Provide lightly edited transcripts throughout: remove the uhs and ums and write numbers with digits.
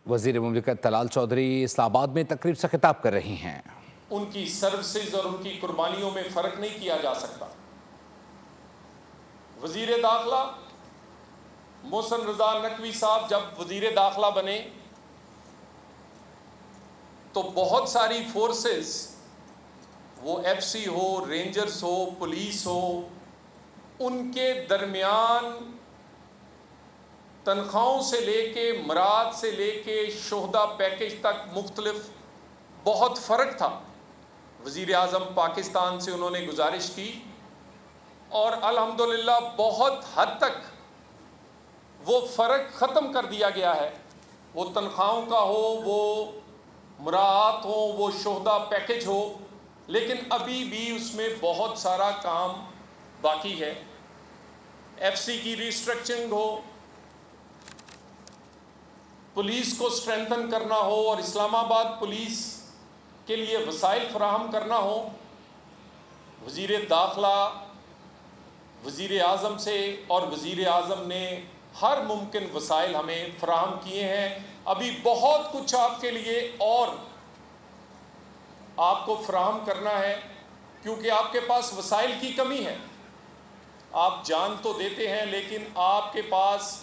वज़ीर मुमलिकत तलाल चौधरी इस्लामाबाद में तकरीब से खिताब कर रही हैं। उनकी सर्विसेज और उनकी कुर्बानियों में फ़र्क नहीं किया जा सकता। वज़ीर दाखिला मोहसिन रज़ा नकवी साहब जब वज़ीर दाखिला बने तो बहुत सारी फोर्सेस, वो FC हो, रेंजर्स हो, पुलिस हो, उनके दरमियान तनख्वाहों से लेके मराद से लेके शोहदा पैकेज तक मुख्तलिफ बहुत फ़र्क था। वज़ीर आज़म पाकिस्तान से उन्होंने गुजारिश की और अल्हम्दुलिल्लाह बहुत हद तक वो फ़र्क ख़त्म कर दिया गया है। वो तनख्वाहों का हो, वो मुराद हो, वो शोहदा पैकेज हो, लेकिन अभी भी उसमें बहुत सारा काम बाकी है। FC की रिस्ट्रक्चरिंग हो, पुलिस को स्ट्रेंथन करना हो और इस्लामाबाद पुलिस के लिए वसाइल फराहम करना हो। वज़ीर दाखिला वज़ीर आज़म से और वज़ीर आज़म ने हर मुमकिन वसाइल हमें फराहम किए हैं। अभी बहुत कुछ आपके लिए और आपको फराहम करना है, क्योंकि आपके पास वसाइल की कमी है। आप जान तो देते हैं, लेकिन आपके पास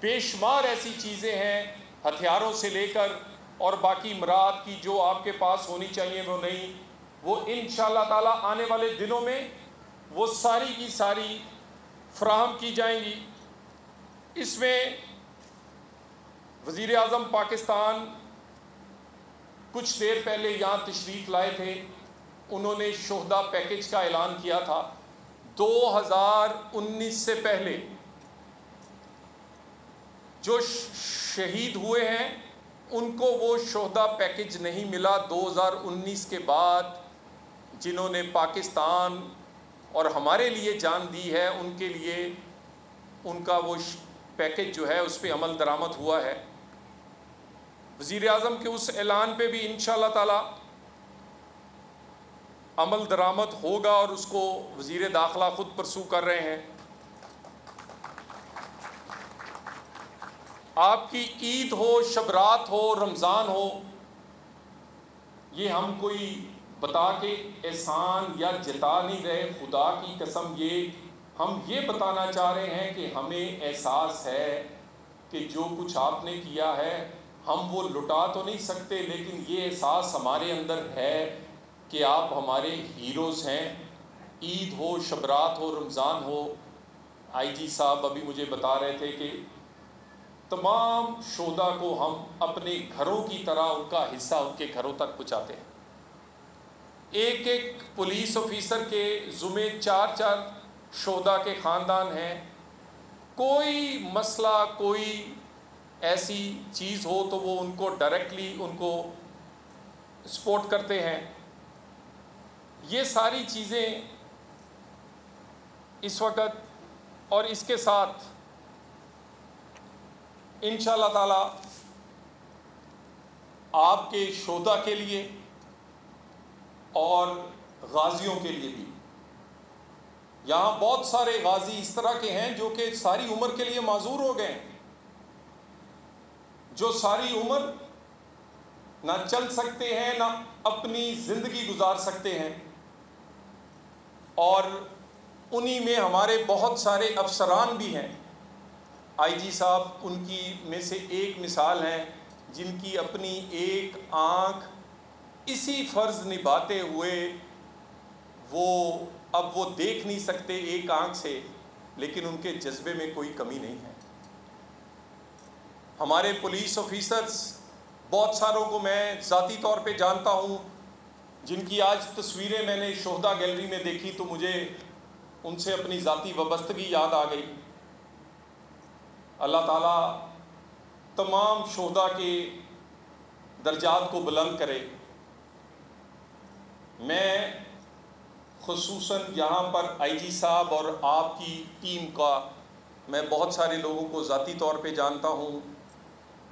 बेशुमार ऐसी चीज़ें हैं, हथियारों से लेकर और बाकी मराद की, जो आपके पास होनी चाहिए वो नहीं। वो इंशाअल्लाह ताला आने वाले दिनों में वो सारी की सारी फराहम की जाएंगी। इसमें वज़ीर आज़म पाकिस्तान कुछ देर पहले यहाँ तशरीफ़ लाए थे। उन्होंने शोहदा पैकेज का ऐलान किया था। 2019 से पहले जो शहीद हुए हैं उनको वो शोहदा पैकेज नहीं मिला। 2019 के बाद जिन्होंने पाकिस्तान और हमारे लिए जान दी है, उनके लिए उनका वो पैकेज जो है उस पर अमल दरामद हुआ है। वज़ीर आज़म के उस ऐलान पे भी इंशाअल्लाह ताला अमल दरामद होगा और उसको वज़ीर दाखिला ख़ुद परसू कर रहे हैं। आपकी ईद हो, शबरात हो, रमज़ान हो, ये हम कोई बता के एहसान या जता नहीं रहे। खुदा की कसम हम ये बताना चाह रहे हैं कि हमें एहसास है कि जो कुछ आपने किया है हम वो लुटा तो नहीं सकते, लेकिन ये एहसास हमारे अंदर है कि आप हमारे हीरोज़ हैं। ईद हो, शबरात हो, रमज़ान हो, IG साहब अभी मुझे बता रहे थे कि तमाम शोहदा को हम अपने घरों की तरह उनका हिस्सा उनके घरों तक पहुँचाते हैं। एक एक पुलिस ऑफिसर के ज़ुम्मे 4-4 शोहदा के ख़ानदान हैं। कोई मसला, कोई ऐसी चीज़ हो तो वो उनको डायरेक्टली उनको सपोर्ट करते हैं। ये सारी चीज़ें इस वक्त, और इसके साथ इंशाअल्लाह ताला आपके शोहदा के लिए और गाज़ियों के लिए भी, यहाँ बहुत सारे गाज़ी इस तरह के हैं जो कि सारी उम्र के लिए माजूर हो गए हैं, जो सारी उम्र ना चल सकते हैं ना अपनी ज़िंदगी गुजार सकते हैं। और उन्हीं में हमारे बहुत सारे अफसरान भी हैं। IG साहब उनकी में से एक मिसाल हैं, जिनकी अपनी एक आँख इसी फ़र्ज़ निभाते हुए अब वो देख नहीं सकते एक आँख से, लेकिन उनके जज्बे में कोई कमी नहीं है। हमारे पुलिस ऑफिसर्स बहुत सारों को मैं ज़ाती तौर पे जानता हूँ, जिनकी आज तस्वीरें मैंने शोहदा गैलरी में देखी तो मुझे उनसे अपनी ज़ाती वाबस्तगी याद आ गई। अल्लाह ताला तमाम शोहदा के दर्जात को बुलंद करे। मैं ख़ुसूसन यहाँ पर IG साहब और आपकी टीम का मैं बहुत सारे लोगों को ज़ाती तौर पे जानता हूँ।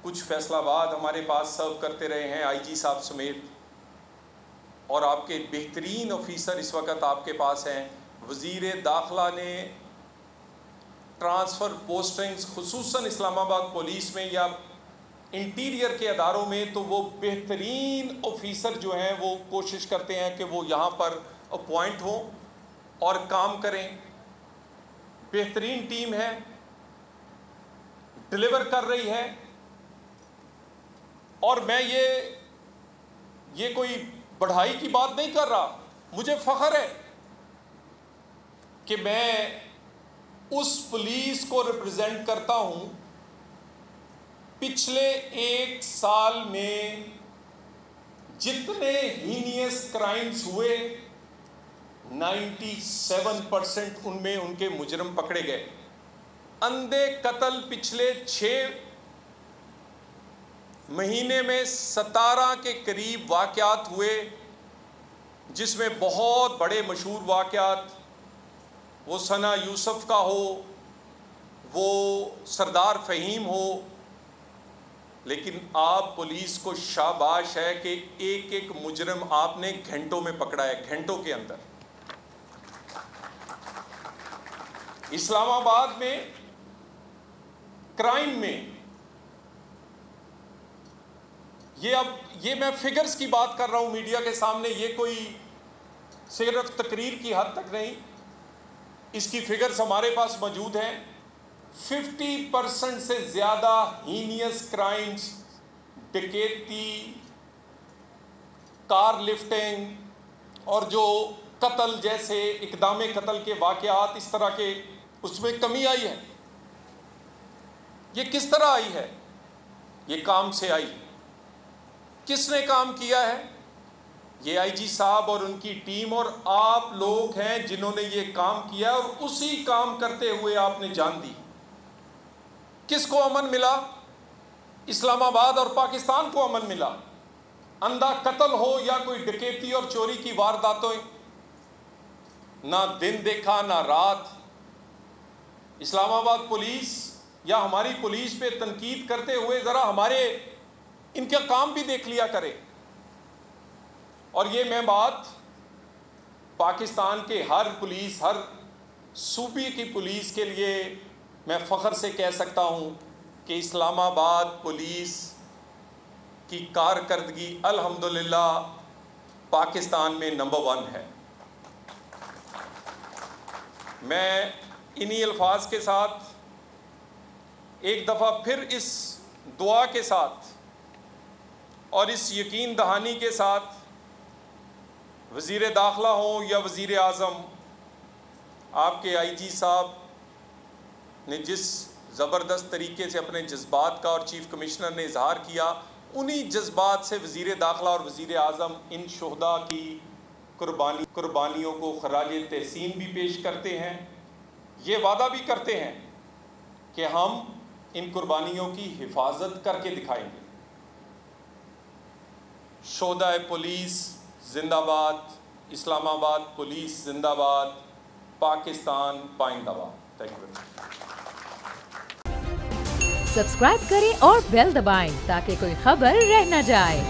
कुछ फैसलाबाद हमारे पास सर्व करते रहे हैं IG साहब समेत, और आपके बेहतरीन ऑफिसर इस वक्त आपके पास हैं। वज़ीर दाखिला ने ट्रांसफ़र पोस्टिंग्स खुसूसन इस्लामाबाद पुलिस में या انٹیریئر کے اداروں میں تو وہ بہترین آفیسر جو ہیں وہ کوشش کرتے ہیں کہ وہ یہاں پر اپوائنٹ ہوں اور کام کریں. بہترین ٹیم ہے, ڈلیور کر رہی ہے. اور میں یہ کوئی بڑھائی کی بات نہیں کر رہا, مجھے فخر ہے کہ میں اس پولیس کو ریپرزینٹ کرتا ہوں. پچھلے 1 سال میں جتنے ہینیس کرائمز ہوئے 97% ان میں ان کے مجرم پکڑے گئے. اندھے قتل پچھلے 6 مہینے میں 17 کے قریب واقعات ہوئے, جس میں بہت بڑے مشہور واقعات, وہ ثنا یوسف کا ہو, وہ سردار فہیم ہو. لیکن آپ پولیس کو شاباش ہے کہ ایک ایک مجرم آپ نے گھنٹوں میں پکڑا ہے, گھنٹوں کے اندر. اسلام آباد میں کرائم میں یہ میں فگرز کی بات کر رہا ہوں میڈیا کے سامنے, یہ کوئی صرف تقریر کی حد تک نہیں, اس کی فگرز ہمارے پاس موجود ہیں. 50% سے زیادہ ہینیس کرائمز, ڈکیتی, کار لفٹنگ اور جو قتل جیسے اقدام قتل کے واقعات, اس طرح کے اس میں کمی آئی ہے. یہ کس طرح آئی ہے؟ یہ کام سے آئی. کس نے کام کیا ہے؟ یہ آئی جی صاحب اور ان کی ٹیم اور آپ لوگ ہیں جنہوں نے یہ کام کیا, اور اسی کام کرتے ہوئے آپ نے جان دی. کس کو امن ملا؟ اسلام آباد اور پاکستان کو امن ملا. اندھا قتل ہو یا کوئی ڈکیتی اور چوری کی وارداتیں, نہ دن دیکھا نہ رات. اسلام آباد پولیس یا ہماری پولیس پہ تنقید کرتے ہوئے ذرا ہمارے ان کا کام بھی دیکھ لیا کرے. اور یہ میں بات پاکستان کے ہر پولیس, ہر صوبے کی پولیس کے لیے میں فخر سے کہہ سکتا ہوں کہ اسلام آباد پولیس کی کارکردگی الحمدللہ پاکستان میں نمبر 1 ہے. میں انہی الفاظ کے ساتھ ایک دفعہ پھر اس دعا کے ساتھ اور اس یقین دہانی کے ساتھ, وزیر داخلہ ہوں یا وزیر اعظم, آپ کے آئی جی صاحب نے جس زبردست طریقے سے اپنے جذبات کا اور چیف کمشنر نے اظہار کیا, انہی جذبات سے وزیر داخلہ اور وزیر اعظم ان شہداء کی قربانیوں کو خراج تحسین بھی پیش کرتے ہیں. یہ وعدہ بھی کرتے ہیں کہ ہم ان قربانیوں کی حفاظت کر کے دکھائیں گے. شہدائے پولیس زندہ باد, اسلام آباد پولیس زندہ باد, پاکستان پائندہ باد. Thank you. سبسکرائب کریں اور بیل دبائیں تاکہ کوئی خبر رہ نہ جائے.